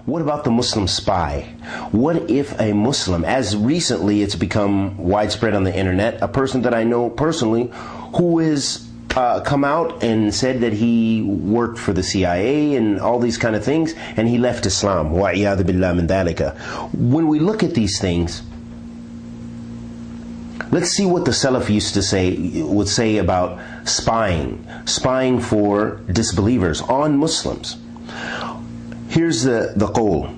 What about the Muslim spy? What if a Muslim, as recently it's become widespread on the internet, a person that I know personally who has come out and said that he worked for the CIA and all these kind of things, and he left Islam. وَعِيَاذُ بِاللَّهِ مِنْ ذَلِكَ. When we look at these things, let's see what the Salaf would say about spying for disbelievers on Muslims. Here's the qawl.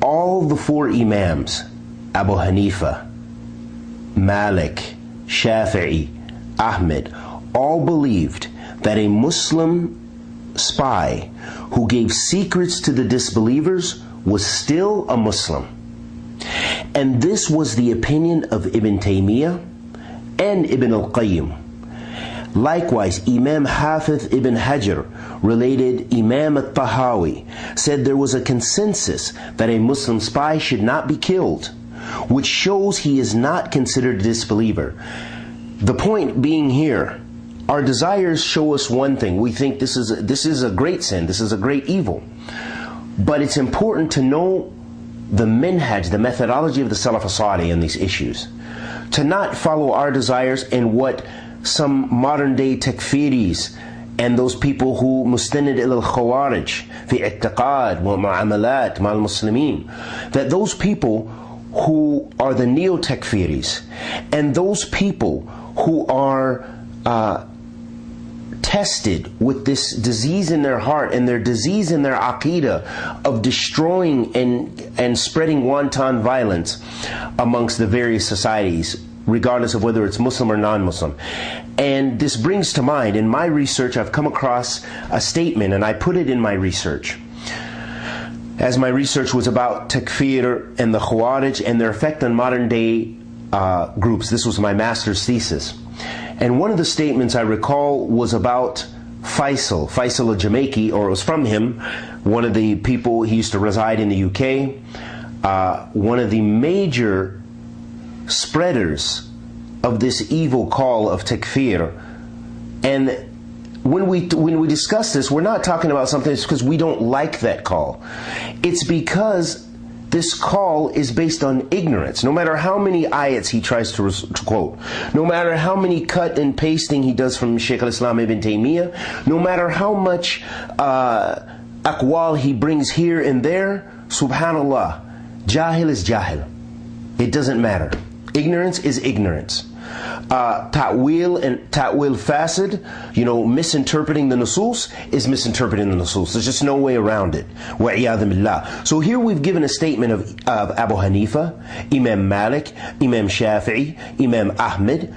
All the four Imams, Abu Hanifa, Malik, Shafi'i, Ahmed, all believed that a Muslim spy who gave secrets to the disbelievers was still a Muslim. And this was the opinion of Ibn Taymiyyah and Ibn al-Qayyim. Likewise, Imam Hafiz ibn Hajar related Imam al-Tahawi said there was a consensus that a Muslim spy should not be killed, which shows he is not considered a disbeliever. The point being here, our desires show us one thing. We think this is a great sin, this is a great evil. But it's important to know the minhaj, the methodology of the Salaf as-Salih in these issues. To not follow our desires and what some modern day takfiris and those people who mustanid ila al-khawarij fi i'tiqad wa mu'amalat ma'al muslimin, that those people who are the neo-takfiris and those people who are tested with this disease in their heart and their disease in their aqidah of destroying and spreading wanton violence amongst the various societies, regardless of whether it's Muslim or non-Muslim. And this brings to mind, in my research, I've come across a statement, and I put it in my research. As my research was about takfir and the Khawarij and their effect on modern day groups. This was my master's thesis. And one of the statements I recall was about Faisal al-Jamaiqi, or it was from him, one of the people, he used to reside in the UK, one of the major spreaders of this evil call of takfir. And when we discuss this, we're not talking about something that's because we don't like that call. It's because this call is based on ignorance. No matter how many ayats he tries to quote, no matter how many cut and pasting he does from Shaykh al-Islam ibn Taymiyyah, no matter how much aqwal he brings here and there, subhanallah, jahil is jahil. It doesn't matter. Ignorance is ignorance. Ta'wil and ta'wil fasid, misinterpreting the nusus is misinterpreting the nusus. There's just no way around it. Wa'iyadhu billah. So here we've given a statement of Abu Hanifa, Imam Malik, Imam Shafi'i, Imam Ahmed,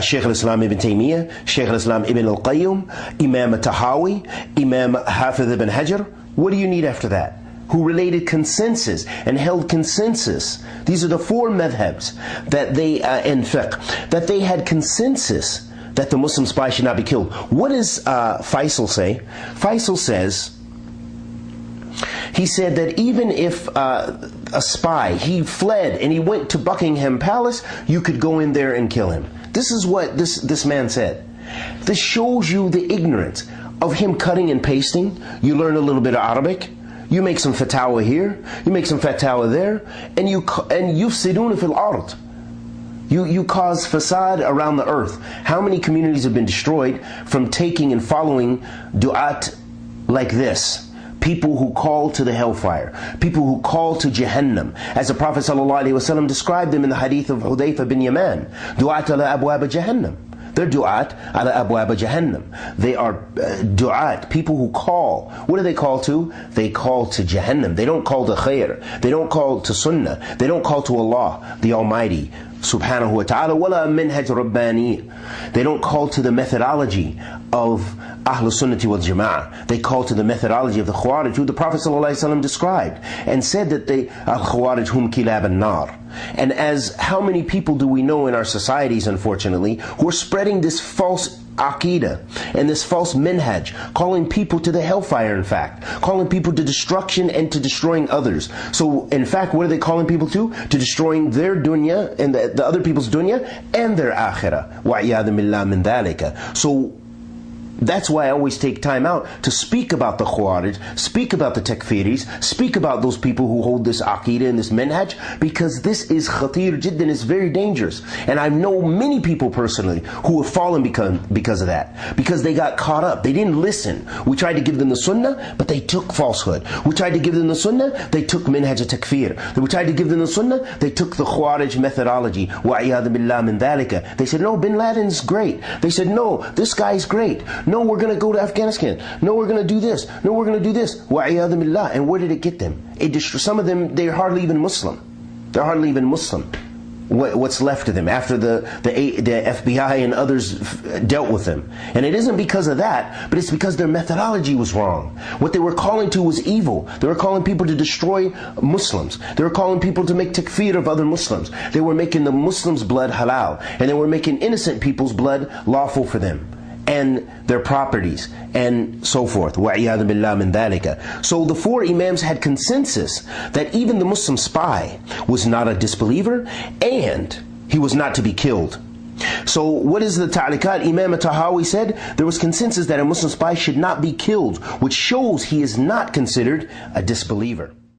Shaykh al-Islam ibn Taymiyyah, Shaykh al-Islam ibn al-Qayyim, Imam al-Tahawi, Imam Hafiz ibn Hajar. What do you need after that? Who related consensus and held consensus. These are the four madhabs that they in fiqh, that they had consensus that the Muslim spy should not be killed. What does Faisal say? Faisal says, he said that even if a spy, he fled and he went to Buckingham Palace, you could go in there and kill him. This is what this man said. This shows you the ignorance of him cutting and pasting. You learn a little bit of Arabic. You make some fatwa here, you make some fatwa there, and yufsiduna fil ard. You cause fasad around the earth. How many communities have been destroyed from taking and following du'at like this? People who call to the hellfire, people who call to Jahannam, as the Prophet ﷺ described them in the hadith of Hudayfa bin Yaman, du'at ala abwab Jahannam. They're du'at ala abwab Jahannam. They are du'at, people who call. What do they call to? They call to Jahannam. They don't call to khair. They don't call to sunnah. They don't call to Allah, the Almighty, subhanahu wa ta'ala, wala minhaj rabbani. They don't call to the methodology of Ahlul Sunnati wal Jama'ah. They call to the methodology of the Khawarij, who the Prophet ﷺ described and said that they al-Khawarij hum kilab an-nar. And as how many people do we know in our societies, unfortunately, who are spreading this false aqidah and this false minhaj, calling people to the hellfire, in fact, calling people to destruction and to destroying others. So in fact, what are they calling people to? To destroying their dunya and the other people's dunya and their akhirah. Wa'iyadhu billah min dhalika. So That's why I always take time out to speak about the Khawarij, speak about the Takfiris, speak about those people who hold this Aqidah and this Manhaj, because this is khatir jiddan, it's very dangerous. And I know many people personally who have fallen because of that, because they got caught up. They didn't listen. We tried to give them the Sunnah, but they took falsehood. We tried to give them the Sunnah, they took Manhaj al-Takfir. We tried to give them the Sunnah, they took the Khawarij methodology. وَعِيَاذُ بِاللَّهِ مِنْ ذَلِكَ. They said, no, Bin Laden's great. They said, no, this guy's great. No, we're going to go to Afghanistan. No, we're going to do this. No, we're going to do this. وَعِيَاذُ بِاللَّهِ. And where did it get them? Some of them, they're hardly even Muslim. They're hardly even Muslim. What's left of them after the FBI and others dealt with them. And it isn't because of that, but it's because their methodology was wrong. What they were calling to was evil. They were calling people to destroy Muslims. They were calling people to make takfir of other Muslims. They were making the Muslims' blood halal. And they were making innocent people's blood lawful for them, and their properties, and so forth. وَعِيَاذُ بِاللَّهِ مِنْ ذَلِكَ. So the four Imams had consensus that even the Muslim spy was not a disbeliever, and he was not to be killed. So what is the ta'liqat? Imam Tahawi said there was consensus that a Muslim spy should not be killed, which shows he is not considered a disbeliever.